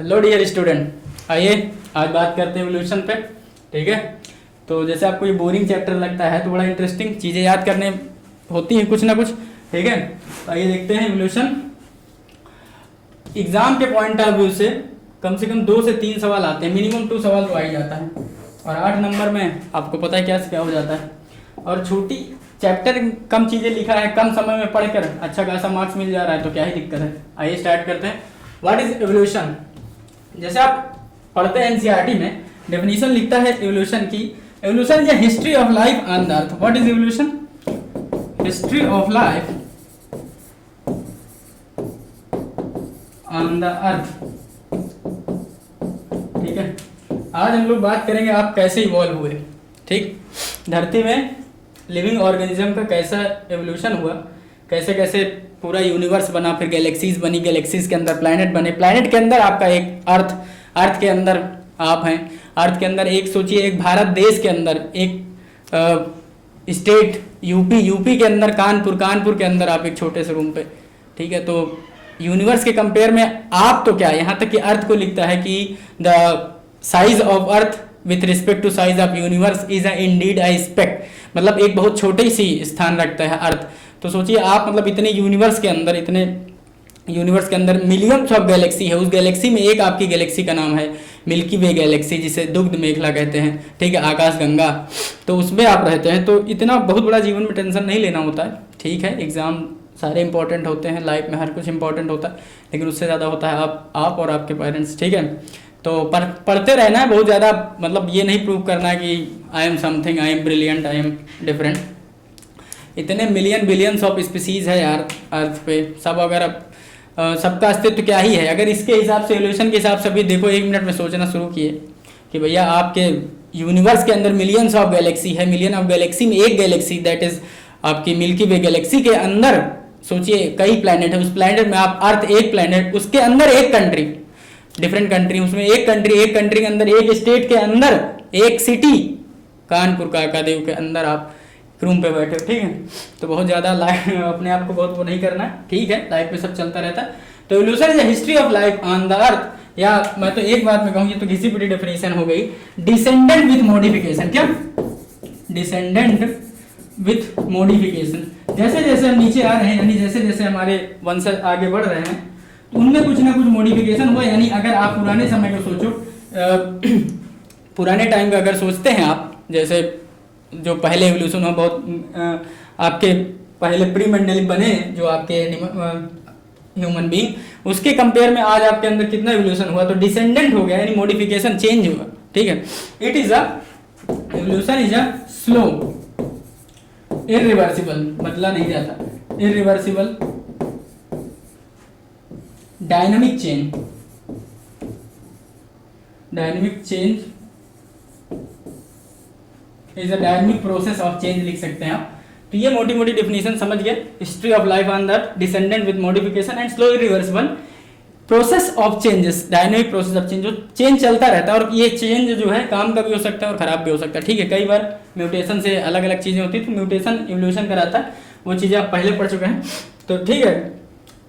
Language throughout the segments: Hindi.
हेलो डियर स्टूडेंट, आइए आज बात करते हैं एवोल्यूशन पे। ठीक है, तो जैसे आपको ये बोरिंग चैप्टर लगता है तो बड़ा इंटरेस्टिंग चीज़ें याद करने होती हैं कुछ ना कुछ। ठीक है, तो आइए देखते हैं एवोल्यूशन। एग्जाम के पॉइंट ऑफ व्यू से कम 2 से 3 सवाल आते हैं, मिनिमम 2 सवाल तो आ ही जाता है, और 8 नंबर में आपको पता है क्या से क्या हो जाता है। और छोटी चैप्टर कम चीज़ें लिखा है, कम समय में पढ़कर अच्छा खासा मार्क्स मिल जा रहा है, तो क्या ही दिक्कत है। आइए स्टार्ट करते हैं। What is evolution? जैसे आप पढ़ते हैं एनसीईआरटी में डेफिनेशन लिखता है एवोल्यूशन की। Evolution is history of life on the earth. What is evolution? History of life on the earth. ठीक है, आज हम लोग बात करेंगे आप कैसे इवॉल्व हुए। ठीक, धरती में लिविंग ऑर्गेनिज्म का कैसा एवोल्यूशन हुआ, कैसे कैसे पूरा यूनिवर्स बना, फिर गैलेक्सीज बनी, गैलेक्सीज के अंदर प्लैनेट बने, प्लैनेट के अंदर आपका एक अर्थ, अर्थ के अंदर आप हैं, अर्थ के अंदर एक सोचिए एक भारत देश के अंदर एक स्टेट यूपी, यूपी के अंदर कानपुर, कानपुर के अंदर आप एक छोटे से रूम पे। ठीक है, तो यूनिवर्स के कंपेयर में आप तो क्या, यहाँ तक कि अर्थ को लिखता है कि the size of earth with respect to size of universe is indeed a speck, मतलब एक बहुत छोटी सी स्थान रखता है अर्थ। तो सोचिए आप मतलब इतने यूनिवर्स के अंदर, इतने यूनिवर्स के अंदर मिलियंस ऑफ गैलेक्सी है, उस गैलेक्सी में एक आपकी गैलेक्सी का नाम है मिल्की वे गैलेक्सी, जिसे दुग्ध मेखला कहते हैं। ठीक है, आकाश गंगा, तो उसमें आप रहते हैं। तो इतना बहुत बड़ा जीवन में टेंशन नहीं लेना होता है। ठीक है, एग्जाम सारे इंपॉर्टेंट होते हैं, लाइफ में हर कुछ इंपॉर्टेंट होता है, लेकिन उससे ज़्यादा होता है आप और आपके पेरेंट्स। ठीक है, तो पढ़ते रहना है बहुत ज़्यादा, मतलब ये नहीं प्रूव करना है कि I am something, I am brilliant, I am different. इतने मिलियन बिलियंस ऑफ स्पीसीज है यार अर्थ पे, सब अगर सबका अस्तित्व क्या ही है। अगर इसके हिसाब से एवोल्यूशन के हिसाब से भी देखो, 1 मिनट में सोचना शुरू किए कि भैया आपके यूनिवर्स के अंदर मिलियंस ऑफ गैलेक्सी है, मिलियन ऑफ गैलेक्सी में एक गैलेक्सी दैट इज आपकी मिल्की वे गैलेक्सी के अंदर सोचिए कई प्लैनेट है, उस प्लैनेट में आप अर्थ एक प्लैनेट, उसके अंदर एक कंट्री, डिफरेंट कंट्री, उसमें एक कंट्री के अंदर एक स्टेट के अंदर एक सिटी, कानपुर काकादेव के अंदर आप रूम पे बैठे हो। ठीक है, तो बहुत ज़्यादा लाइफ अपने आप को बहुत वो नहीं करना है। ठीक है, लाइफ में सब चलता रहता है। तो evolution is history of life on the earth, या मैं तो एक बात में कहूँ, ये तो घिसी पिटी डेफिनेशन हो गई, डिसेंडेंट विथ मॉडिफिकेशन। क्या? Descendant with modification. जैसे जैसे हम नीचे आ रहे हैं, यानी जैसे जैसे हमारे वंशज आगे बढ़ रहे हैं, तो उनमें कुछ ना कुछ मॉडिफिकेशन हुआ। यानी अगर आप पुराने समय को सोचो, पुराने टाइम का अगर सोचते हैं आप, जैसे जो पहले एवोल्यूशन हो, बहुत आपके पहले प्री मंडलिक बने जो आपके ह्यूमन बीइंग, उसके कंपेयर में आज आपके अंदर कितना एवोल्यूशन हुआ, तो डिसेंडेंट हो गया, यानी मॉडिफिकेशन चेंज हुआ। ठीक है, it is a evolution is a slow, irreversible, बदला नहीं जाता, irreversible dynamic change, dynamic change is a dynamic process of change लिख सकते हैं आप। तो ये मोटी मोटी डेफिनेशन समझ गए, history of life on the earth, descendant with modification and slow irreversible process of changes, dynamic process of change, जो चेंज चलता रहता है, और ये चेंज जो है काम का भी हो सकता है और खराब भी हो सकता है। ठीक है, कई बार म्यूटेशन से अलग अलग चीजें होती है, तो म्यूटेशन इवोल्यूशन कराता है, वो चीजें आप पहले पढ़ चुके हैं। तो ठीक है,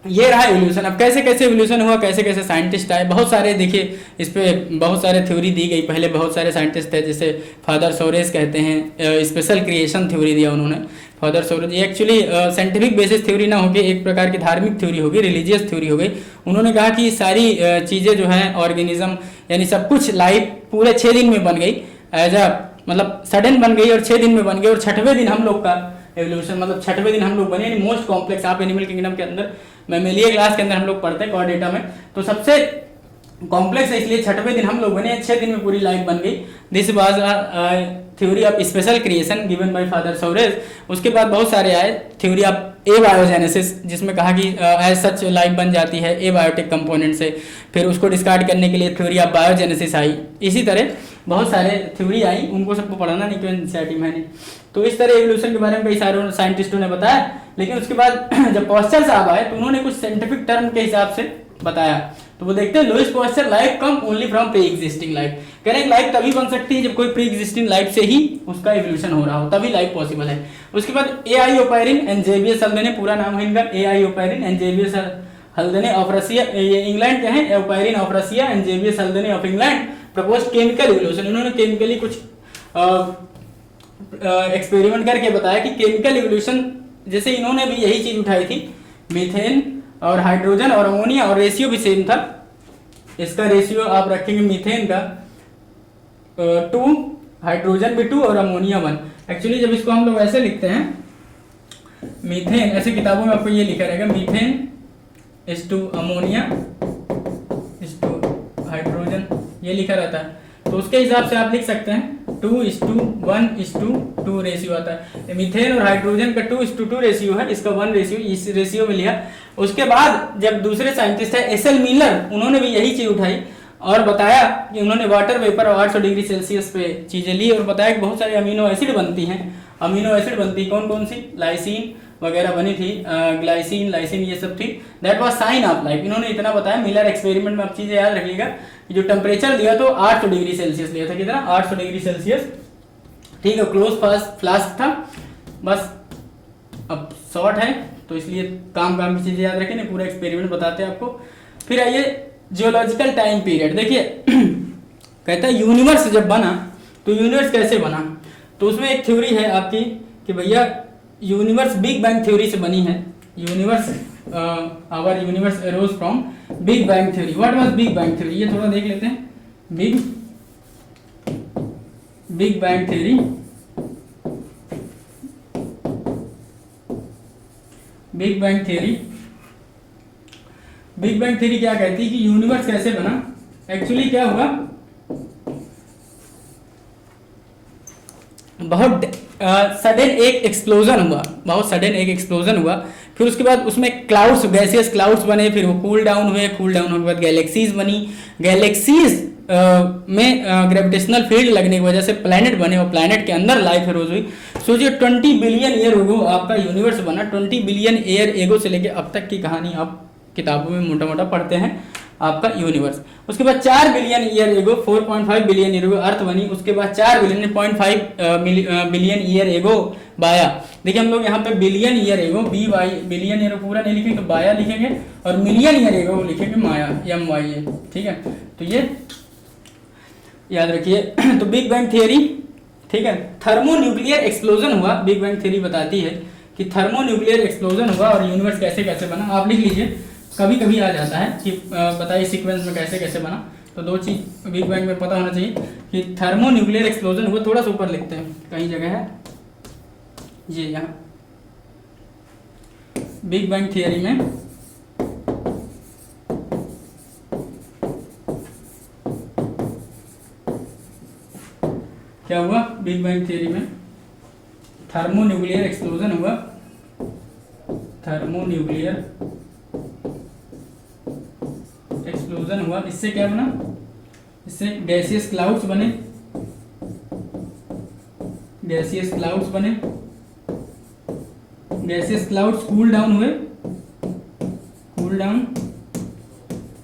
ये रहा एवोल्यूशन। अब कैसे कैसे एवोल्यूशन हुआ, कैसे कैसे साइंटिस्ट आए, बहुत सारे देखिए इस पे बहुत सारे थ्योरी दी गई। पहले बहुत सारे साइंटिस्ट थे, जैसे फादर सोरेस कहते हैं, स्पेशल क्रिएशन थ्योरी दिया उन्होंने, फादर सोरेस। ये एक्चुअली साइंटिफिक बेसिस थ्योरी ना होगी, एक प्रकार की धार्मिक थ्योरी होगी, रिलीजियस थ्योरी हो गई। उन्होंने कहा कि सारी चीज़ें जो हैं ऑर्गेनिज्म, यानी सब कुछ लाइफ पूरे 6 दिन में बन गई, एज अ मतलब सडन बन गई, और 6 दिन में बन गई, और 6वें दिन हम लोग का एवोल्यूशन, मतलब 6वें दिन हम लोग बने, यानी मोस्ट कॉम्प्लेक्स। आप एनिमल किंगडम के अंदर मैमेलिया क्लास के अंदर हम लोग पढ़ते हैं कॉर्ड डेटा में, तो सबसे कॉम्प्लेक्स है, इसलिए 6वें दिन हम लोग बने, 6 दिन में पूरी लाइफ बन गई। This was theory of special creation given by father Soros. उसके बाद बहुत सारे आए, थ्योरी ऑफ एबायोजेनेसिस, जिसमें कहा कि एज सच लाइफ बन जाती है एबायोटिक कंपोनेंट से। फिर उसको डिस्कार्ड करने के लिए थ्योरी ऑफ बायोजेनेसिस आई। इसी तरह बहुत सारे थ्योरी आई, उनको सबको पढ़ाना नहीं क्यों एनसीईआरटी में नहीं। तो इस तरह एवोल्यूशन के बारे में कई सारे साइंटिस्टों ने बताया, लेकिन उसके बाद जब पॉस्चर साहब आए तो उन्होंने कुछ साइंटिफिक टर्म के हिसाब से बताया। तो वो देखते हैं Louis Pasteur life come only from pre existing life. कह रहे हैं लाइफ तभी बन सकती है जब कोई प्री एग्जिस्टिंग लाइफ से ही उसका इवोल्यूशन हो रहा हो, तभी लाइफ पॉसिबल है। उसके बाद एआई ओपायरिन एंड जेवियर सल्वे ने, पूरा नाम है इनका A I Oparin and Xavier Haldane of Russia, ये इंग्लैंड के हैं, एवपायरिन ऑफ रसिया एंड जेवियस Haldane of England propose chemical evolution. इन्होंने केमिकली कुछ एक्सपेरिमेंट करके बताया कि केमिकल इवोल्यूशन, जैसे इन्होंने भी यही चीज उठाई थी, मीथेन और हाइड्रोजन और अमोनिया, और रेशियो भी सेम था। इसका रेशियो आप रखेंगे मीथेन का 2, हाइड्रोजन भी 2 और अमोनिया 1। एक्चुअली जब इसको हम लोग ऐसे लिखते हैं, मीथेन, ऐसे किताबों में आपको ये लिखा रहेगा methane is to ammonia is to hydrogen, ये लिखा रहता है। तो उसके हिसाब से आप लिख सकते हैं 2:1:2 रेशियो आता है। मीथेन और हाइड्रोजन का 2:2 रेशियो है, इसका 1 रेशियो, इस रेशियो में लिया। उसके बाद जब दूसरे साइंटिस्ट है एस एल मिलर, उन्होंने भी यही चीज उठाई और बताया कि उन्होंने वाटर वेपर और 800 डिग्री सेल्सियस पे चीजें ली और बताया कि बहुत सारे अमीनो एसिड बनती हैं। अमीनो एसिड बनती कौन कौन सी, लाइसिन वगैरह बनी थी, ग्लाइसिन, लाइसिन, ये सब थी। That was sign of life. इन्होंने इतना बताया मिलर एक्सपेरिमेंट में। आप चीजें याद रखिएगा कि जो टेम्परेचर दिया तो 800 डिग्री सेल्सियस लिया था, कितना, 800 डिग्री सेल्सियस, ठीक है। क्लोज फ्लास्क था बस। अब शॉर्ट है तो इसलिए काम की चीजें याद रखें, पूरा एक्सपेरिमेंट बताते हैं आपको। फिर आइए जियोलॉजिकल टाइम पीरियड। देखिए कहता है यूनिवर्स जब बना तो यूनिवर्स कैसे बना, तो उसमें एक थ्योरी है आपकी कि भैया यूनिवर्स बिग बैंग थ्योरी से बनी है। Universe, our universe arose from big bang theory. What was big bang theory, ये थोड़ा देख लेते हैं। Big bang theory, big bang theory, big bang theory क्या कहती है कि यूनिवर्स कैसे बना। एक्चुअली क्या हुआ, बहुत सडन एक एक्सप्लोजन हुआ, बहुत सडन एक एक्सप्लोजन हुआ। फिर उसके बाद उसमें क्लाउड्स, गैसियस क्लाउड्स बने, फिर वो कूल डाउन हुए, कूल डाउन होने के बाद गैलेक्सीज बनी। गैलेक्सीज में ग्रेविटेशनल फील्ड लगने की वजह से प्लैनेट बने और प्लैनेट के अंदर लाइफ रोज हुई। सोचिए 20 बिलियन ईयर एगो आपका यूनिवर्स बना। 20 बिलियन ईयर एगो से लेके अब तक की कहानी आप किताबों में मोटा मोटा पढ़ते हैं आपका यूनिवर्स। उसके बाद 4 billion year ago, 4.5 billion year ago अर्थ बनी। उसके बाद 4 बिलियन 0.5 बिलियन ईयर एगो बाया। देखिए हम लोग यहाँ पे billion year ago, billion year पूरा नहीं लिखेंगे तो बाया लिखेंगे, और मिलियन ईयर एगो लिखेंगे माया, MYA, ठीक है। तो ये याद रखिए। तो बिग बैंग थियरी, ठीक है। थर्मोन्यूक्लियर एक्सप्लोजन हुआ। बिग बैंग थियरी बताती है कि थर्मोन्यूक्लियर एक्सप्लोजन हुआ और यूनिवर्स कैसे कैसे बना। आप लिख लीजिए, कभी कभी आ जाता है कि बताइए सीक्वेंस में कैसे कैसे बना। तो 2 चीज बिग बैंग में पता होना चाहिए कि थर्मोन्यूक्लियर एक्सप्लोजन हुआ। थोड़ा सा ऊपर लिखते हैं, कहीं जगह है ये यहाँ। बिग बैंग थियरी में क्या हुआ, बिग बैंग थियरी में थर्मोन्यूक्लियर एक्सप्लोजन हुआ। थर्मोन्यूक्लियर एक्सप्लोजन हुआ। इससे क्या बना, इससे गैसियस क्लाउड्स बने, गैसियस क्लाउड्स बने, गैसियस क्लाउड्स कूल डाउन हुए, कूल डाउन।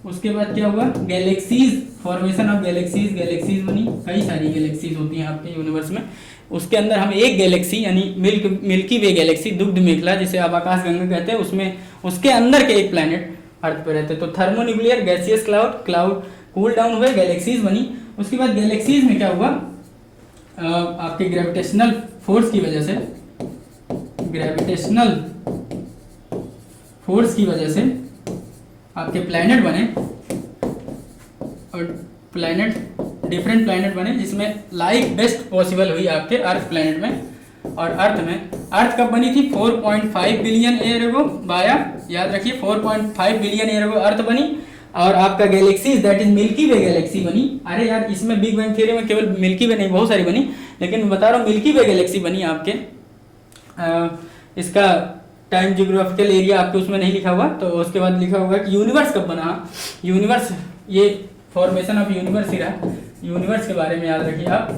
उसके बाद क्या हुआ, galaxies, formation of galaxies, galaxies बनी। कई सारी गैलेक्सीज होती हैं आपके यूनिवर्स में। उसके अंदर हम एक गैलेक्सी यानी मिल्की वे गैलेक्सी, दुग्ध मेखला जिसे आप आकाश गंगा कहते हैं, उसमें उसके अंदर के एक प्लैनेट अर्थ पे रहते हैं। तो thermonuclear gaseous cloud cool down हुए, गैलेक्सीज बनी। उसके बाद गैलेक्सीज में क्या हुआ, आपके ग्रेविटेशनल फोर्स की वजह से, ग्रेविटेशनल फोर्स की वजह से आपके प्लैनेट बने, और प्लैनेट, डिफरेंट प्लैनेट बने जिसमें लाइफ बेस्ट पॉसिबल हुई आपके अर्थ प्लैनेट में। और अर्थ में, अर्थ कब बनी थी, 4.5 बिलियन ईयर एगो बाया, याद रखिए 4.5 बिलियन ईयर एगो अर्थ बनी। और आपका galaxies that is milky way Galaxy बनी। अरे यार इसमें बिग बैंग थ्योरी में केवल मिल्की वे नहीं, बहुत सारी बनी, लेकिन मैं बता रहा हूँ मिल्की वे गैलेक्सी बनी आपके। इसका टाइम जियोग्राफिकल एरिया आपके उसमें नहीं लिखा हुआ। तो उसके बाद लिखा होगा कि यूनिवर्स कब बना। यूनिवर्स, ये फॉर्मेशन ऑफ यूनिवर्स ही रहा। यूनिवर्स के बारे में याद रखिए आप,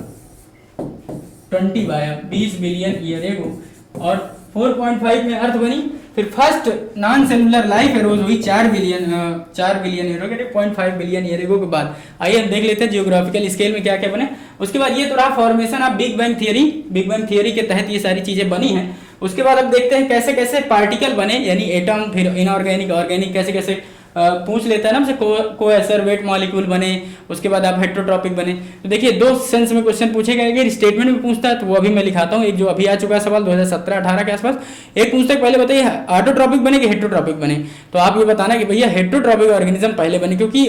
20 बिलियन ईयर एगो, और 4.5 में अर्थ बनी। फिर first non cellular life arrows हुई 4 billion year ago, 0.5 billion year ago के बाद। आइए हम देख लेते हैं जियोग्राफिकल स्केल में क्या क्या बने। उसके बाद ये तो रहा formation of big bang theory. Big bang theory के तहत ये सारी चीजें बनी हैं। उसके बाद अब देखते हैं कैसे कैसे पार्टिकल बने, यानी एटम, फिर इनऑर्गेनिक, ऑर्गेनिक, कैसे कैसे पूछ लेता है ना हमसे, कोएसरवेट मॉलिक्यूल बने, उसके बाद आप हेट्रोट्रॉपिक बने। तो देखिए दो सेंस में क्वेश्चन पूछे गए, अगर स्टेटमेंट में पूछता है तो वो अभी मैं लिखाता हूँ, एक जो अभी आ चुका है सवाल 2017-18 के आसपास, एक पूछता है पहले बताइए ऑटोट्रॉपिक बने कि हेट्रोट्रॉपिक बने, तो आप ये बताना कि भैया हेट्रोट्रॉपिक ऑर्गेनिज्म पहले बने, क्योंकि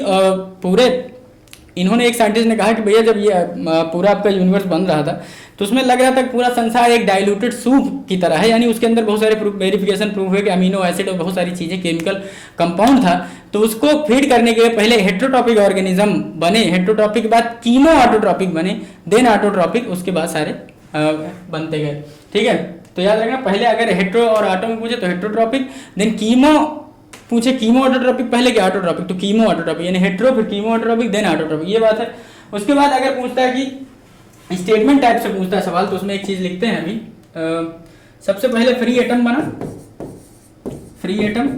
पूरे इन्होंने, एक साइंटिस्ट ने कहा कि भैया जब ये पूरा आपका यूनिवर्स बन रहा था तो उसमें लग रहा था कि पूरा संसार एक डाइल्यूटेड सूप की तरह है, यानी उसके अंदर बहुत सारे वेरिफिकेशन प्रूफ हुए कि अमीनो एसिड और बहुत सारी चीज़ें, केमिकल कंपाउंड था, तो उसको फीड करने के लिए पहले हेट्रोट्रॉपिक ऑर्गेनिज्म बने, हेट्रोट्रॉपिक के बाद कीमो ऑटोट्रॉपिक बने, देन ऑटोट्रॉपिक, उसके बाद सारे बनते गए। ठीक है, तो याद रखना पहले अगर हेट्रो और ऑटो में पूछे तो हेट्रोट्रॉपिक, देन कीमो पूछे कीमो ऑटोट्रॉपिक पहले कि ऑटोट्रॉपिक, तो कीमो ऑटोट्रॉपिक, यानी हेट्रो फिर कीमो ऑटोट्रॉपिक देन ऑटोट्रॉपिक, ये बात है। उसके बाद अगर पूछता है कि स्टेटमेंट टाइप से पूछता है सवाल, तो उसमें एक चीज लिखते हैं अभी, सबसे पहले फ्री एटम बना, फ्री एटम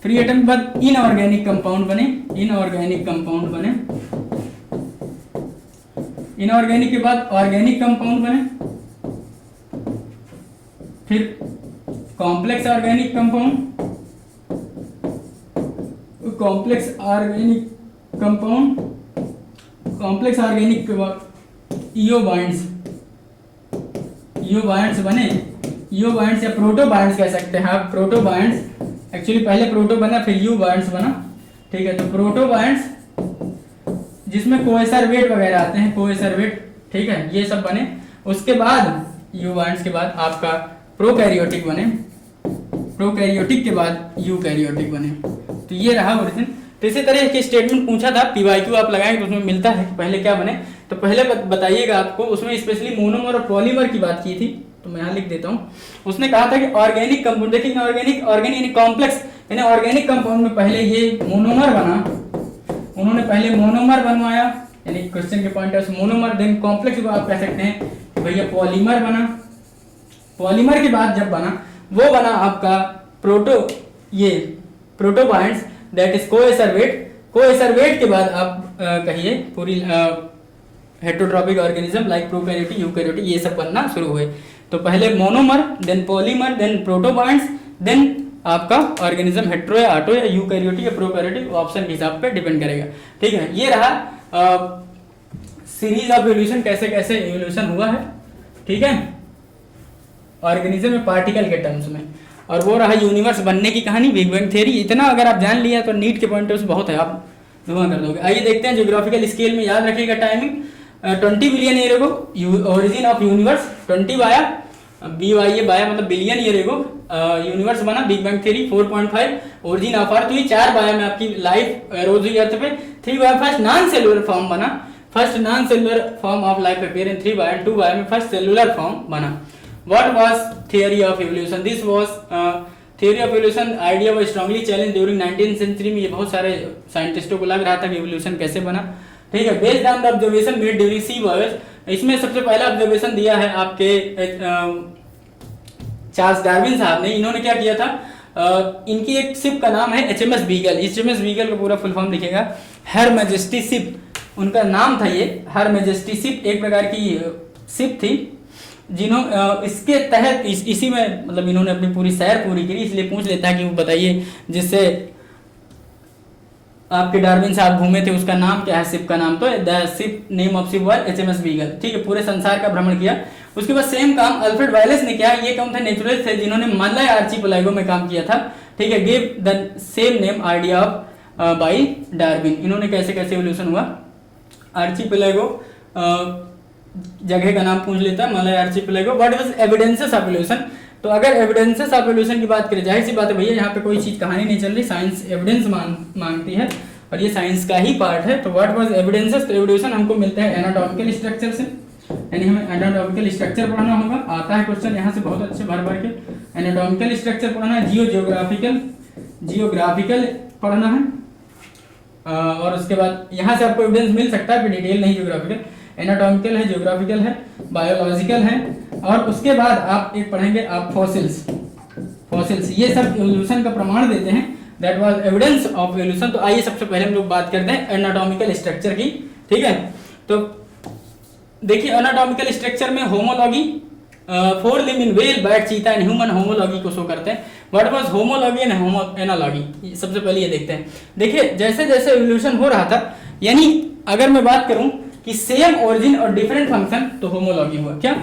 के बाद इनऑर्गेनिक कंपाउंड बने, इनऑर्गेनिक कंपाउंड बने, इनऑर्गेनिक के बाद ऑर्गेनिक कंपाउंड बने, फिर complex organic compound, complex organic compound, complex organic के बाद ईओ बाइंड्स बने, ईओ बाइंड्स या प्रोटो बाइंड्स कह सकते हैं आप, प्रोटो बाइंड्स, एक्चुअली पहले प्रोटो बना फिर यू बाइंड्स बना। ठीक है, तो प्रोटो बाइंड्स जिसमें कोएसरवेट वगैरह आते हैं, कोएसरवेट, ठीक है, ये सब बने। उसके बाद यू बाइंड्स के बाद आपका प्रोकैरियोटिक बने, प्रोकैरियोटिक के बाद यूकैरियोटिक बने। तो ये रहा ओरिजिन। तो इसी तरह के स्टेटमेंट पूछा था, पीवाईक्यू आप लगाएंगे तो उसमें मिलता है कि पहले क्या बने, तो पहले बताइएगा आपको, उसमें स्पेशली मोनोमर और पॉलीमर की बात की थी, तो मैं यहाँ लिख देता हूँ। उसने कहा था कि ऑर्गेनिक कंपाउंड, देखिए ऑर्गेनिक यानी कॉम्प्लेक्स, यानी ऑर्गेनिक कंपाउंड में पहले ये मोनोमर बना, उन्होंने पहले मोनोमर बनवाया, यानी क्वेश्चन के point of monomer, then complex को आप कह सकते हैं कि भैया पॉलीमर बना, पॉलीमर के बाद जब बना वो बना आपका प्रोटोबाइंड्स, दैट इज कोएसरवेट के बाद आप कहिए पूरी heterotrophic organism like prokaryotic, eukaryotic, ये सब बनना शुरू हुए। तो पहले monomer, then polymer, then protobionts, then आपका ऑर्गेनिज्म हेट्रो या ऑटो या यूकैरियोटिक या प्रोकैरियोटिक, ऑप्शन के हिसाब पे डिपेंड करेगा। ठीक है, ये रहा सीरीज ऑफ एवोल्यूशन, कैसे कैसे एवोल्यूशन हुआ है। ठीक है, ऑर्गेनिज्म में पार्टिकल के टर्म्स में, और वो रहा यूनिवर्स बनने की कहानी, बिग बैंग थ्योरी। इतना अगर आप जान लिया तो नीट के पॉइंट ऑफ व्यू बहुत है, आप धुआं कर दोगे। आइए देखते हैं ज्योग्राफिकल स्केल में, याद रखिएगा timing, 20 billion year ago origin of universe, 20 बाया BY बाया मतलब बिलियन ईयर एगो यूनिवर्स बना, big bang theory 4.5 origin of earth हुई, 4 बाया में आपकी लाइफ रोज हुई अर्थ पे, 3 बाया फर्स्ट नॉन सेलुलर फॉर्म बना, first non cellular form of life appear in 3 बाया, 2 बाया में फर्स्ट सेलुलर फॉर्म बना। What was theory of evolution? This was theory of evolution idea was strongly challenged during 19th century में, ये बहुत सारे साइंटिस्टों को लग रहा था कि evolution कैसे बना। ठीक है, based on the observation made during sea voyage, इसमें सबसे पहला ऑब्जर्वेशन दिया है आपके चार्ल्स डार्विन साहब ने। इन्होंने क्या किया था, इनकी एक शिप का नाम है HMS बीगल, HMS बीगल का पूरा फुल फॉर्म देखिएगा, हर मैजेस्टी शिप, उनका नाम था ये, हर मैजेस्टी शिप, एक प्रकार की शिप थी इसके तहत इसी में मतलब इन्होंने अपनी पूरी सैर पूरी करी। इसलिए पूछ लेता है कि वो बताइए जिससे आपके डार्विन साहब घूमे थे उसका नाम क्या है, शिप का नाम, तो the ship name of ship was HMS beagle. ठीक है, पूरे संसार का भ्रमण किया। उसके बाद सेम काम अल्फ्रेड वायलेस ने किया, ये कौन थे, नेचुरलिस्ट थे जिन्होंने मलय आर्चिपेलागो में काम किया था। ठीक है, give the same name idea of by Darwin. इन्होंने कैसे कैसे एवोल्यूशन हुआ, आर्चिपेलागो जगह का नाम पूछ लेता है, Malay archipelago. What was evidences of evolution, तो अगर एविडेंसेस ऑफ एवोल्यूशन की बात करें, जाहिर सी बात है भैया यहाँ पे कोई चीज कहानी नहीं चल रही, साइंस एविडेंस मांगती है और ये साइंस का ही पार्ट है। तो व्हाट वाज एविडेंसेस, तो एवोल्यूशन हमको मिलता है एनाटॉमिकल स्ट्रक्चर से, यानी हमें एनाटॉमिकल स्ट्रक्चर पढ़ना होगा, आता है क्वेश्चन यहाँ से बहुत अच्छे भर भर के। एनाटॉमिकल स्ट्रक्चर पढ़ना है, जियोग्राफिकल पढ़ना है, और उसके बाद यहाँ से आपको एविडेंस मिल सकता है, डिटेल नहीं, जियोग्राफिकल, एनाटॉमिकल है, जियोग्राफिकल है, बायोलॉजिकल है, और उसके बाद आप एक पढ़ेंगे आप फॉसिल्स, ये सब एवोल्यूशन का प्रमाण देते हैं, that was evidence of evolution. तो आइए सबसे पहले हम लोग बात करते हैं एनाटॉमिकल स्ट्रक्चर की। ठीक है, तो देखिए एनाटॉमिकल स्ट्रक्चर में होमोलॉगी, फोर लिम्ब इन व्हेल, बैट, चीता एंड ह्यूमन होमोलॉगी को शो करते हैं। What was homology and analogy, सबसे पहले ये देखते हैं। देखिए जैसे जैसे इवोल्यूशन हो रहा था, यानी अगर मैं बात करूं कि सेम ओरिजिन और डिफरेंट फंक्शन, तो होमोलॉगी हुआ। क्या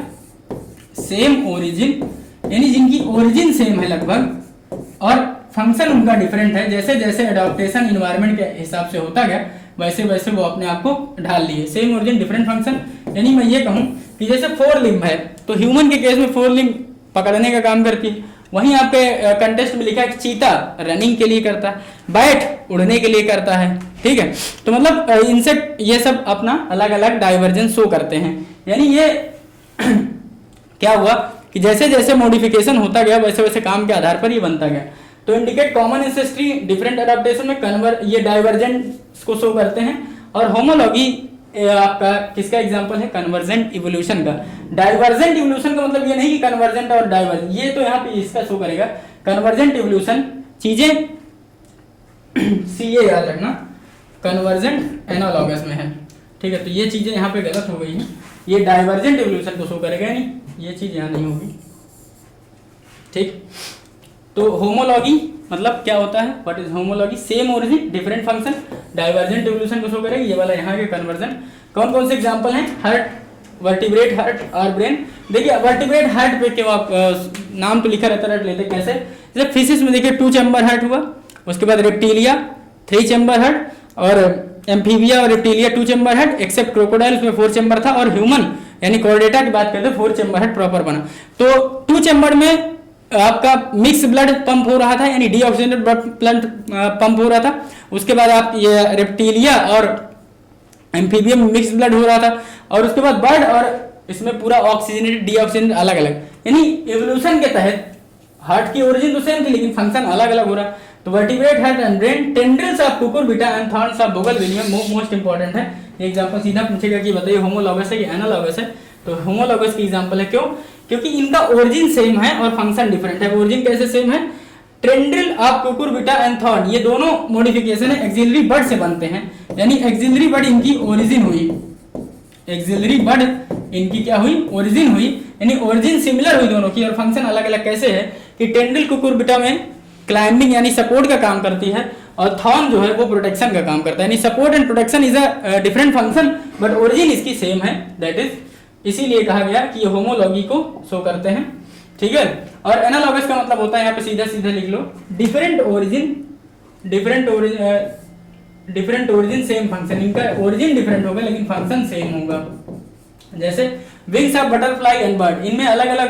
सेम ओरिजिन, यानी जिनकी ओरिजिन सेम है लगभग और फंक्शन उनका डिफरेंट है, जैसे जैसे अडॉप्टेशन इन्वायरमेंट के हिसाब से होता गया वैसे वैसे वो अपने आप को ढाल लिए। सेम ओरिजिन डिफरेंट फंक्शन, यानी मैं ये कहूं कि जैसे फोर लिम्ब है तो ह्यूमन के केस में फोर लिम्ब पकड़ने का काम करती है, वहीं आपके कंटेस्ट में लिखा है कि चीता रनिंग के लिए करता है, बैट उड़ने के लिए करता है। ठीक है, तो मतलब इंसेक्ट ये सब अपना अलग अलग डाइवर्जेंस शो करते हैं। यानी ये क्या हुआ कि जैसे जैसे मॉडिफिकेशन होता गया वैसे वैसे काम के आधार पर ये बनता गया। तो indicate common ancestry, different adaptation में ये डाइवर्जेंस को शो करते हैं। और होमोलॉगी आपका किसका एग्जांपल है? कन्वर्जेंट इवोल्यूशन का। डाइवर्जेंट इवोल्यूशन का मतलब ये नहीं कि कन्वर्जेंट और डाइवर्जेंट, ये तो यहाँ पे इसका शो करेगा। कन्वर्जेंट इवोल्यूशन चीजें सीए याद रखना, कन्वर्जेंट एनालॉगस में है। ठीक है, तो ये चीजें यहाँ पे गलत हो गई हैं, ये डाइवर्जेंट इवोल्यूशन को शो करेगा, नहीं ये चीज यहाँ नहीं होगी। ठीक, तो होमोलॉगी मतलब क्या होता है? What is homology? Same origin different function, divergent evolution को शो करेगी। ये वाला यहाँ के कन्वर्जन। कौन कौन से एग्जांपल हैं? हार्ट, वर्टिब्रेट हार्ट और ब्रेन। देखिए वर्टिब्रेट हार्ट पे क्यों आप नाम तो लिखा रहता है, लेते कैसे? जैसे फिशिस में देखिए 2 चैम्बर हार्ट हुआ, उसके बाद रेप्टिलिया 3 चैम्बर हार्ट, और एम्फीबिया और reptilia 2 chamber heart, except crocodile उसमें 4 चैम्बर था, और ह्यूमन यानी कॉर्डेटा की बात करते हैं 4 चैम्बर हार्ट प्रॉपर बना। तो 2 चैम्बर में आपका मिक्स ब्लड पंप हो रहा था, यानी डीऑक्सीजनेटेड ब्लड पंप हो रहा था। उसके बाद आप ये रेप्टिलिया और एम्फीबियम में मिक्स ब्लड हो रहा था, और उसके बाद बर्ड और इसमें पूरा ऑक्सीजनेटेड डीऑक्सीजनेटेड अलग अलग। यानी एवोल्यूशन के तहत हार्ट की ओरिजिन तो सेम थी लेकिन फंक्शन अलग अलग हो रहा। तो vertebrate heart and brain, tendrils of Cucurbita and thorns of bougainvillea most important है। ये एग्जांपल सीधा पूछेगा कि बताइए होमोलॉगस है कि एनालॉगस है? तो होमोलॉगस की एग्जांपल है। क्यों? क्योंकि इनका ओरिजिन सेम है और फंक्शन डिफरेंट है। ओरिजिन कैसे सेम है? Tendril of Cucurbita and thorn, ये दोनों मॉडिफिकेशन है एक्सिलरी बर्ड से बनते हैं, यानी एक्सिलरी बर्ड इनकी ओरिजिन हुई, एक्सिलरी बर्ड इनकी क्या हुई? ओरिजिन हुई, यानी ओरिजिन सिमिलर हुई दोनों की, और फंक्शन अलग अलग कैसे है कि टेंड्रिल कुकुरबिटा में क्लाइंबिंग यानी सपोर्ट का काम करती है, और थॉर्न जो है वो प्रोटेक्शन का काम करता है। यानी support and protection is a different function but origin इसकी सेम है, दैट इज इसीलिए कहा गया कि ये होमोलॉगी को शो करते हैं। ठीक है, और एनालॉगस का मतलब होता है, यहाँ पे सीधा सीधा लिख लो, different origin, different origin same function. इनका ओरिजिन डिफरेंट होगा लेकिन फंक्शन सेम होगा। जैसे wings of butterfly and bird, इनमें अलग अलग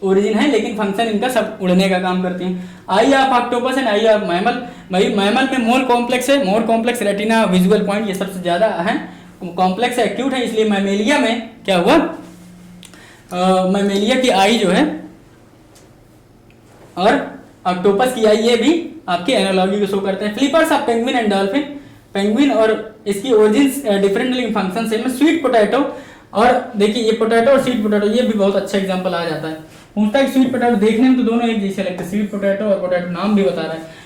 ओरिजिन है लेकिन फंक्शन इनका सब उड़ने का काम करते हैं। Eye of octopus and eye of mammal, mammal में मोर कॉम्प्लेक्स है, more complex retina visual point ये सबसे ज्यादा है, कॉम्प्लेक्स एक्यूट है, इसलिए मैमेलिया में क्या हुआ? मैमेलिया की आई जो है और ऑक्टोपस की आई, ये भी आपके एनालॉगी को शो करते हैं। Flippers of penguin and dolphin, penguin और इसकी ओरिजिन डिफरेंट लेकिन फंक्शन सेम है। स्वीट पोटैटो, और देखिए ये पोटैटो और स्वीट पोटैटो ये भी बहुत अच्छा एग्जांपल आ जाता है। पूछता है स्वीट पोटैटो, देखने में तो दोनों एक जैसे लगते हैं, स्वीट पोटैटो और पोटैटो नाम भी बता रहा है।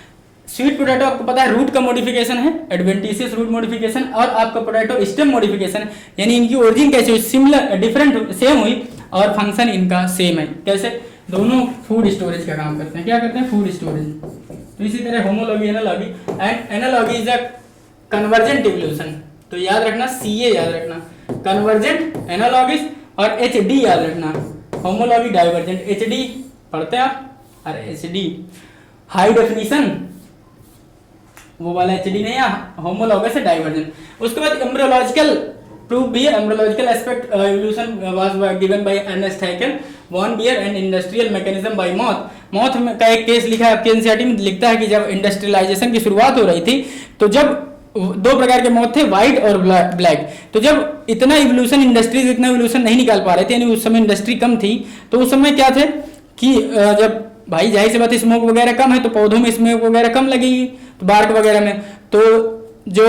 स्वीट पोटैटो आपको पता है रूट का मॉडिफिकेशन है, एडवेंटिशियस रूट मॉडिफिकेशन, और आपका पोटैटो स्टेम मॉडिफिकेशन, यानी इनकी ओरिजिन कैसे हुई? सिमिलर डिफरेंट सेम हुई और फंक्शन इनका सेम है। कैसे? दोनों फूड स्टोरेज का काम करते हैं। क्या करते हैं? Food storage. तो इसी तरह homology, analogy, and analogy is a convergent evolution. तो याद रखना, सीए याद रखना, कन्वर्जेंट एनालॉगिस, और एचडी याद रखना, होमोलॉगी डाइवर्जेंट। एचडी पढ़ते हैं आप? अरे एचडी हाई डेफिनेशन, वो वाला एचडी नहीं, होमोलॉगस है डाइवर्जेंट। उसके बाद एम्ब्रियोलॉजिकल प्रूफ भी है, embryological aspect evolution was given by Ernest Haeckel, von Baer and industrial mechanism by moth. Moth का एक केस लिखा है आपके एनसीईआरटी में, लिखता है कि जब इंडस्ट्रियलाइजेशन की शुरुआत हो रही थी तो जब 2 प्रकार के मॉथ थे, व्हाइट और ब्लैक। तो जब इतना इवोल्यूशन, इंडस्ट्रीज इतना इवोल्यूशन नहीं निकाल पा रहे थे, यानी उस समय इंडस्ट्री कम थी, तो उस समय क्या थे कि जब भाई जाहिर सी बात स्मोक वगैरह कम है तो पौधों में स्मोक वगैरह कम लगेगी, तो बार्क वगैरह में, तो जो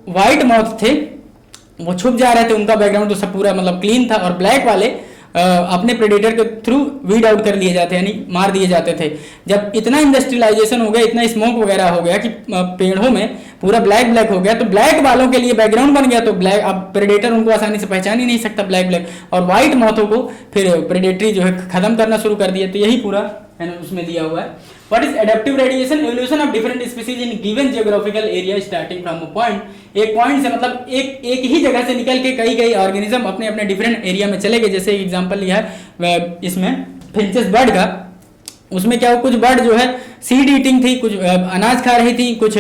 व्हाइट मॉथ थे वो छुप जा रहे थे, उनका बैकग्राउंड तो सब पूरा मतलब क्लीन था, और ब्लैक वाले अपने प्रेडेटर के थ्रू वीड आउट कर लिए जाते, यानी मार दिए जाते थे। जब इतना इंडस्ट्रियलाइजेशन हो गया, इतना स्मोक वगैरह हो गया कि पेड़ों में पूरा ब्लैक ब्लैक हो गया, तो ब्लैक वालों के लिए बैकग्राउंड बन गया, तो ब्लैक अब प्रेडेटर उनको आसानी से पहचान ही नहीं सकता ब्लैक ब्लैक, और व्हाइट मौतों को फिर प्रेडेटरी जो है खत्म करना शुरू कर दिया। तो यही पूरा उसमें दिया हुआ है। What is adaptive radiation? Evolution of different species in given geographical area starting from a point. एक पॉइंट से मतलब एक ही जगह से निकल के कई ऑर्गेनिज्म अपने अपने डिफरेंट एरिया में चले गए। जैसे एग्जांपल लिया है इसमें फिंचेस बर्ड का, उसमें क्या हो, कुछ बर्ड जो है सीड ईटिंग थी, कुछ अनाज खा रही थी, कुछ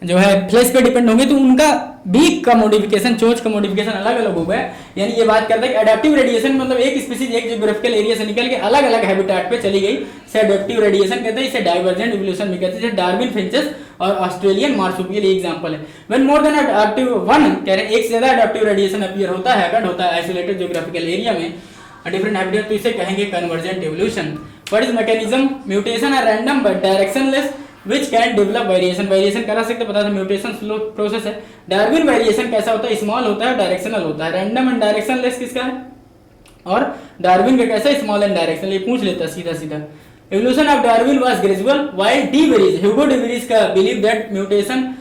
जो है फ्लेश पे डिपेंड होंगे, तो उनका बीक का मॉडिफिकेशन, चोंच का मॉडिफिकेशन अलग अलग हो गया। यानी ये बात करते हैं कि एडेप्टिव रेडिएशन मतलब एक स्पीसीज एक जियोग्राफिकल एरिया से निकल के अलग अलग हैबिटेट पे चली गई, इसे एडेप्टिव रेडिएशन कहते हैं। इसे डाइवर्जेंट इवोल्यूशन भी कहते हैं। जैसे डार्विन फिंचेस और ऑस्ट्रेलियन मार्सुपियल एग्जांपल है। When more than adaptive one, कह रहे हैं एक से ज्यादा एडेप्टिव रेडिएशन अपीयर होता है, अकर्ड होता है आइसोलेटेड जियोग्राफिकल एरिया में डिफरेंट हैबिटेट, तो इसे कहेंगे convergent evolution. What is mechanism? Mutation are random but directionless which can develop variation. Variation करा सकते, पता था म्यूटेशन स्लो प्रोसेस है। डार्विन वेरिएशन कैसा होता है? स्मॉल होता है, डायरेक्शनल होता है। रैंडम एंड डायरेक्शनलेस किसका है? और डार्विन का कैसा है? Small and directional. ये पूछ लेता सीधा सीधा। Evolution of Darwin was gradual while de Vries, Hugo de Vries का believe that mutation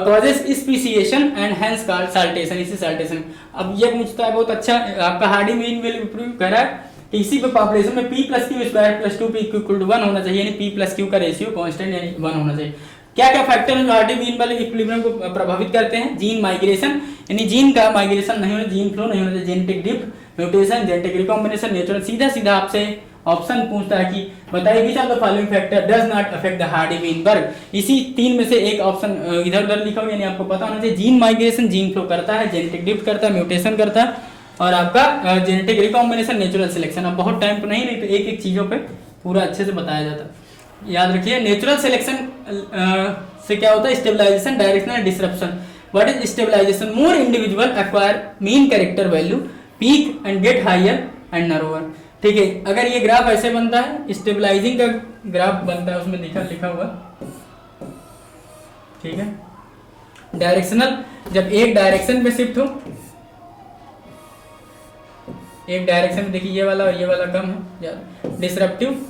causes speciation and hence called saltation. इसी saltation। अब ये पूछता है बहुत अच्छा, आपका हार्डी मीन वैल्यू प्रूव कर रहा है कि इसी पे पॉपुलेशन में p plus Q square plus 2p equal to 1 होना चाहिए, यानी p प्लस क्यू का रेशियो कांस्टेंट यानी 1 होना चाहिए। क्या क्या फैक्टर हैं जो हार्डी मीन वाले इक्विलिब्रियम को प्रभावित करते हैं? जीन माइग्रेशन, यानी जीन का माइग्रेशन नहीं होना, जीन फ्लो नहीं होना चाहिए, genetic drift, mutation, genetic recombination, natural. सीधा सीधा आपसे ऑप्शन पूछता है कि बताइए which of the following factor does not affect the Hardy mean वर्ग। इसी तीन में से एक ऑप्शन इधर उधर लिखा हुआ, यानी आपको पता होना चाहिए। जीन माइग्रेशन, जीन फ्लो करता है, जेनेटिक ड्रिफ्ट करता है, म्यूटेशन करता है, और आपका जेनेटिक रिकॉम्बिनेशन, नेचुरल सिलेक्शन। अब बहुत टाइम तो नहीं तो एक एक चीजों पे पूरा अच्छे से बताया जाता है। याद रखिए, नेचुरल सिलेक्शन से क्या होता है? Stabilization, directional disruption. What is stabilization? More individual acquire mean character value, peak and get higher and narrower. ठीक है, अगर ये ग्राफ ऐसे बनता है, स्टेबलाइजिंग का ग्राफ बनता है, उसमें लिखा हुआ, ठीक है। डायरेक्शनल, जब एक डायरेक्शन में शिफ्ट हो, एक डायरेक्शन में, देखिए ये वाला और ये वाला कम है। डिसरप्टिव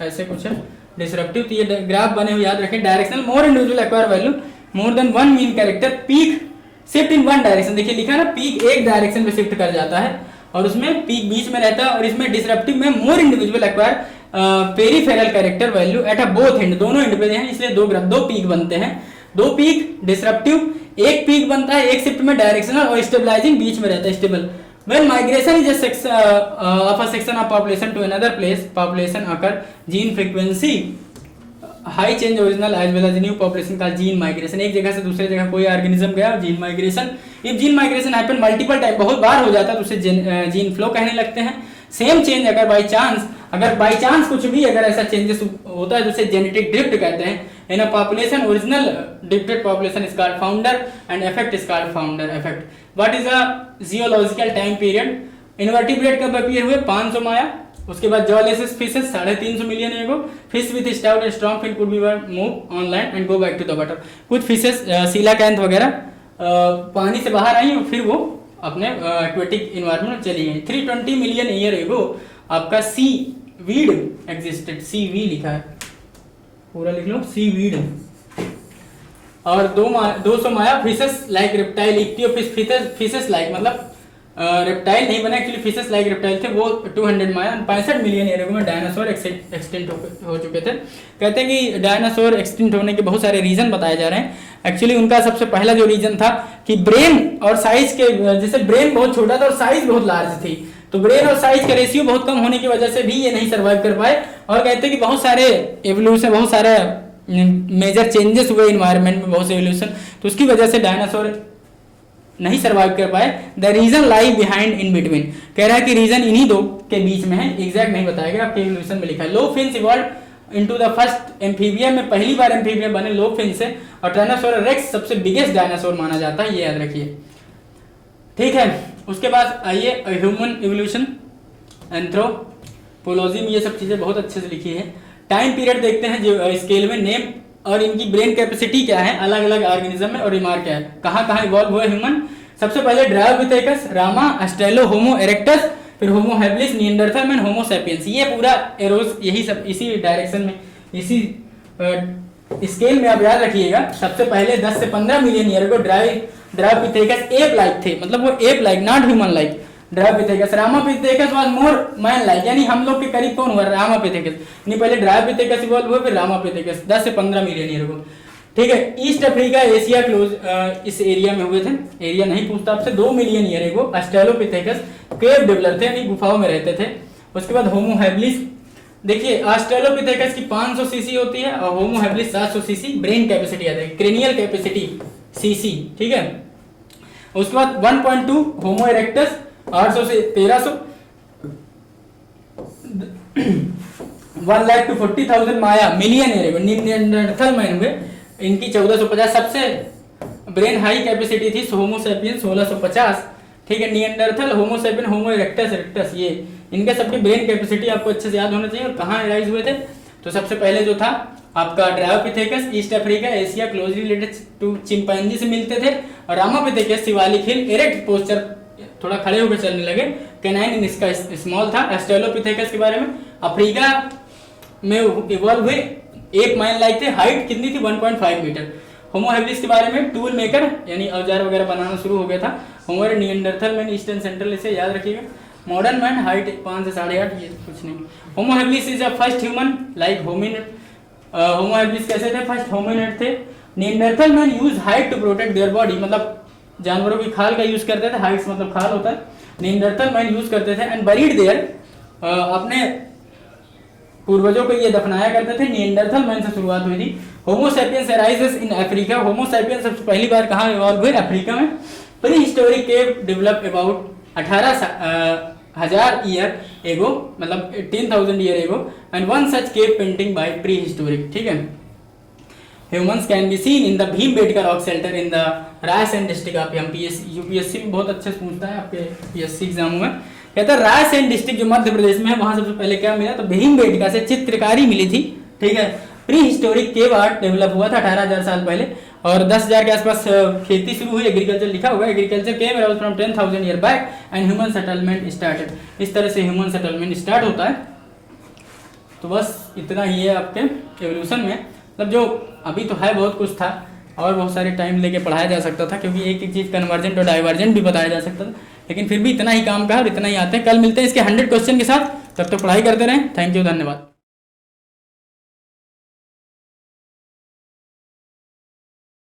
ऐसे कुछ है, डिसरप्टिव। तो ये ग्राफ बने हुए याद रखें। Directional, more individual acquire value, more than one mean character, peak shift in one direction. देखिए लिखा है ना, पीक एक डायरेक्शन में शिफ्ट कर जाता है और उसमें पीक बीच में रहता है। और इसमें डिसरप्टिव में मोर individual acquire peripheral character value at a both and, दोनों एंड पे हैं, इसलिए दो पीक बनते हैं। दो पीक डिसरप्टिव, एक पीक बनता है एक शिफ्ट में डायरेक्शनल, और स्टेबलाइजिंग बीच में रहता है, stable. When migration is a section of a section of population to another place, population occur, gene frequency high change original as well as new population का gene migration। एक जगह से दूसरे जगह कोई ऑर्गेनिज्म गया, gene migration. if gene migration happen multiple time, बहुत बार हो जाता है, तो उसे जीन फ्लो कहने लगते हैं। सेम चेंज अगर बाई चांस कुछ भी अगर ऐसा चेंजेस होता है तो उसे जेनेटिक ड्रिफ्ट कहते हैं। In a population original drifted population is called founder and effect is called founder effect. What is a geological time period? Invertebrate कब अपीयर हुए? 500 माया। उसके बाद jawless fishes 350 million ago. Fish with stout and strong fin could be move on land and go back to the water. कुछ फिशेस सीलाकैंथ वगैरह पानी से बाहर आई और फिर वो अपने एक्वेटिक इन्वायरमेंट में चली गई। 320 मिलियन ईयर एगो आपका seaweed existed, C V लिखा है, पूरा लिख लो, सी वीड। और 200 MYA fishes like reptile, ichthyofish fishes like, मतलब रेप्टाइल नहीं बना एक्चुअली, फिशेस लाइक रेप्टाइल थे वो 200 माया। 65 मिलियन ईयर में डायनासोर एक्सटिंक्ट हो चुके थे। कहते हैं कि डायनासोर एक्सटिंक्ट होने के बहुत सारे रीजन बताए जा रहे हैं। एक्चुअली उनका सबसे पहला जो रीजन था कि ब्रेन और साइज के, जैसे ब्रेन बहुत छोटा था और साइज बहुत लार्ज थी, तो ब्रेन और साइज का रेशियो बहुत कम होने की वजह से भी ये नहीं सर्वाइव कर पाए। और कहते हैं कि बहुत सारे एवोल्यूशन, बहुत सारे मेजर चेंजेस हुए इन्वायरमेंट में, बहुत से एवोल्यूशन, तो उसकी वजह से डायनासोर नहीं सर्वाइव कर पाए। The reason lie behind in between, कह रहा है कि रीजन इन्हीं दो के बीच में है, एग्जैक्ट नहीं बताया गया, आपके एवोल्यूशन में लिखा है। Lobe fins evolve into the first amphibian, में पहली बार एम्फीबियम बने लो फिन से। और टायनासोर रेक्स सबसे बिगेस्ट डायनासोर माना जाता है, ये याद रखिए, ठीक है। उसके बाद आइए ह्यूमन इवोल्यूशन, एंथ्रोपोलॉजी में ये सब चीजें बहुत अच्छे से लिखी है। टाइम पीरियड देखते हैं जो स्केल में, नेम और इनकी ब्रेन कैपेसिटी क्या है अलग अलग ऑर्गेनिज्म में, और रिमार्क क्या है, कहाँ कहाँ इवॉल्व हुए ह्यूमन। सबसे पहले ड्रायोपिथेकस, रामा, अस्ट्रेलो होमो इरेक्टस, फिर Homo habilis, Neanderthal man, Homo sapiens. ये पूरा एरोस यही सब इसी डायरेक्शन में, इसी स्केल में आप याद रखिएगा। सबसे पहले 10 से 15 मिलियन ईयर को ड्रायोपिथेकस एप लाइक थे, मतलब वो ape like not human like. Dryopithecus, Ramapithecus was more man like, यानी हम लोग के करीब कौन हुआ? रामापिथेकस। नहीं, पहले ड्रायोपिथेकस इवॉल्व हुआ, फिर रामापिथेकस 10 से 15 मिलियन ईयर को। ठीक है, ईस्ट अफ्रीका, एशिया क्लोज इस एरिया में हुए थे। एरिया नहीं पूछता आपसे। 2 मिलियन ईयर एगो ऑस्ट्रेलोपिथेकस केव डेवलप थे, यानी गुफाओं में रहते थे। उसके बाद होमो हैबिलिस, देखिए ऑस्ट्रेलोपिथेकस की 500 सीसी होती है और Homo habilis 700 CC brain capacity आती है, क्रेनियल कैपेसिटी सीसी। ठीक है, उसके बाद 1.2 होमो इरेक्टस 800 से 1300, 1 लाख टू 40,000 माया मिलियन एयर निएंडरथल मैन हुए, इनकी 1450। सबसे ब्रेन हाई कैपेसिटी थी होमो सैपियन 1650। ठीक है, निएंडरथल, होमो सैपियन, होमो इरेक्टस इरेक्टस, ये इनके सबकी ब्रेन कैपेसिटी आपको अच्छे से याद होना चाहिए। और कहाँ एराइज हुए थे? तो सबसे पहले जो था आपका Dryopithecus, East Africa, Asia, closely related to chimpanzee से मिलते थे। और Ramapithecus Shivalik hill, erect posture, थोड़ा खड़े होकर चलने लगे। कैनाइन इन इसका स्मॉल था। ऑस्ट्रेलोपिथेकस के बारे में, अफ्रीका में इवॉल्व हुए, एक माइल लाइक थे, हाइट कितनी थी? 1.5 मीटर। होमो हैबिलिस के बारे में, टूल मेकर यानी औजार वगैरह बनाना शुरू हो गया था। होमो निएंडरथल मैन, ईस्टर्न सेंट्रल, इसे याद रखिएगा। मॉडर्न मैन, हाइट 5 से 8.5, ये कुछ नहीं। Homo habilis is a first human like hominid. Homo habilis कैसे थे? फर्स्ट होमिनिड थे। Neanderthal man use hide to protect their body, मतलब जानवरों की खाल का यूज करते थे। हाइट्स मतलब खाल होता है, निएंडरथल मैन यूज करते थे। एंड बरीड देयर, अपने पूर्वजों को ये दफनाया करते थे। निएंडरथल मैन से शुरुआत हुई थी। Homo sapiens arises in Africa, Homo sapiens सबसे पहली बार कहाँ इवॉल्व हुए? अफ्रीका में। Prehistoric cave develop about 18,000 year ago, मतलब 18,000 year ago, and one such cave painting by prehistoric. ठीक है, humans can be seen in the Bhimbetka rock shelter in the Raisen district of UPSC में बहुत अच्छे से पूछता है आपके पीएससी एग्जामों में। कहता है रायसेन डिस्ट्रिक्ट जो मध्य प्रदेश में है, वहां सबसे पहले क्या मिला? तो भीमबेटका से चित्रकारी मिली थी। ठीक है, pre historic cave art develop हुआ था 18,000 साल पहले, और 10,000 के आसपास खेती शुरू हुई। एग्रीकल्चर लिखा हुआ है, agriculture came around from 10,000 year back and human settlement started. इस तरह से ह्यूमन सेटलमेंट स्टार्ट होता है। तो बस इतना ही है आपके एवोल्यूशन में, मतलब जो अभी तो है, बहुत कुछ था और बहुत सारे टाइम लेके पढ़ाया जा सकता था, क्योंकि एक एक चीज़ कन्वर्जेंट और डाइवर्जेंट भी बताया जा सकता था, लेकिन फिर भी इतना ही काम का और इतना ही आते हैं। कल मिलते हैं इसके 100 क्वेश्चन के साथ, तब तक पढ़ाई करते रहें। थैंक यू, धन्यवाद।